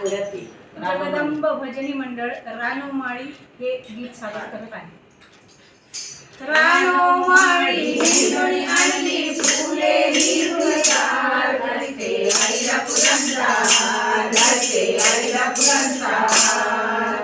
जगदंब भजनी मंडळ रानोमाळी हे गीत सादर करत आहे. रानोमाळी हिंदोणी आणली फुले हिरवीगार, घालते आईला फुलांचा हार, घालते आईला फुलांचा हार.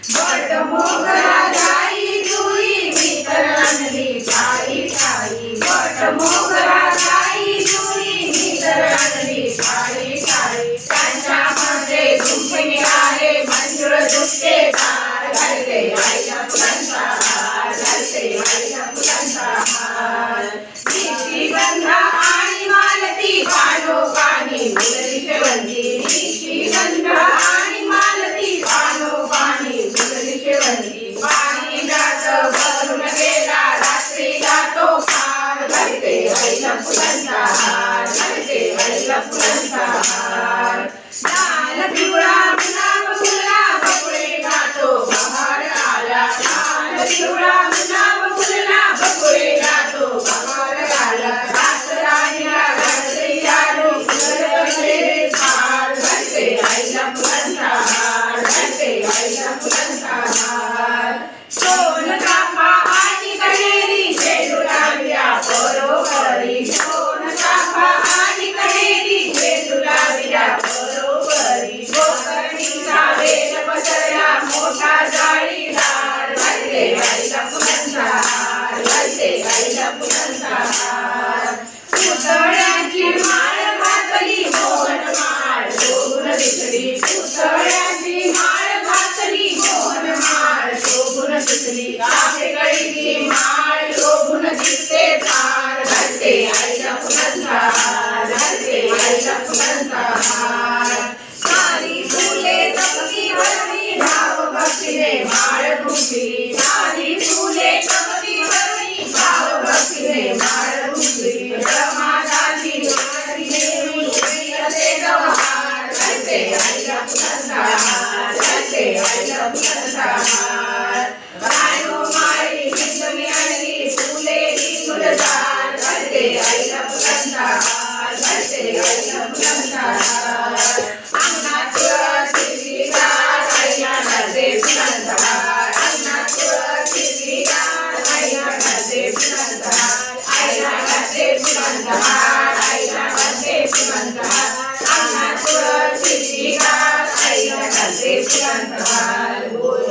बट मोगरा जाई जुई मी तर आणली काळी काळी, बट मोगरा जाई जुई मी तर आणली काळी काळी. त्यांच्यामध्ये झुंपणी आहे मंजूळ झुपकेदार, घालते आईला फुलांचा हार, घालते आईला फुलांचा हार. निशिगंधा आणि मालती पाणोपाणी फुलली शेवंती, निशिगंध आणि मालती पाणोपाणी फुलली शेवंती. पाणी जात भरून गेला रात्रीला तो पार, घालते आईला फुलांचा हार, घालते आईला फुलांचा हार. लाल पिवळा गुलाब फुलला बकुळे गातो बहार आला, लाल पिवळा गुलाब फुलला बकुळे गातो बहार आला. रातराणीला घालते यारो फुलले हार, घालते आईला फुलांचा हार, घालते आईला फुलांचा हार. सोन चाफा आणि कण्हेरी झेंडू लावल्या बरोबरी, सोन चाफा आणि कण्हेरी झेंडू लावल्या बरोबरी. गोकर्णीचा वेल पसरला मोठा जाळीदार, घालते आईला फुलांचा हार, घालते आईला फुलांचा हार. पुतळ्याची माळ घातली मोहन माळ शोभून दिसली, पुतळ्याची माळ घातली मोहन माळ शोभून दिसली. काफे गळीची माळ शोभून दिसते फार, घालते आईला फुलांचा हार, घालते आईला फुलांचा हार. सारी फुले तपकी भरणी भाव भक्तीने माळ गुंफली, सारी फुले तपकी भरणी भाव भक्तीने माळ गुंफली. रमादासी देवी उदयते गवहार, घालते आईला फुलांचा हार, घालते आईला फुलांचा हार. रानोमाळी हिंदोणी आणली फुले ही फुलदार, घालते आईला फुलांचा हार, घालते आईला फुलांचा हार. अंगणात हिरवीगार आईला घालते फुलांचा हार, अंगणात हिरवीगार आईला घालते फुलांचा हार, आईला घालते फुलांचा हार, आईला घालते फुलांचा हार. अंगणात हिरवीगार आईला घालते फुलांचा हार.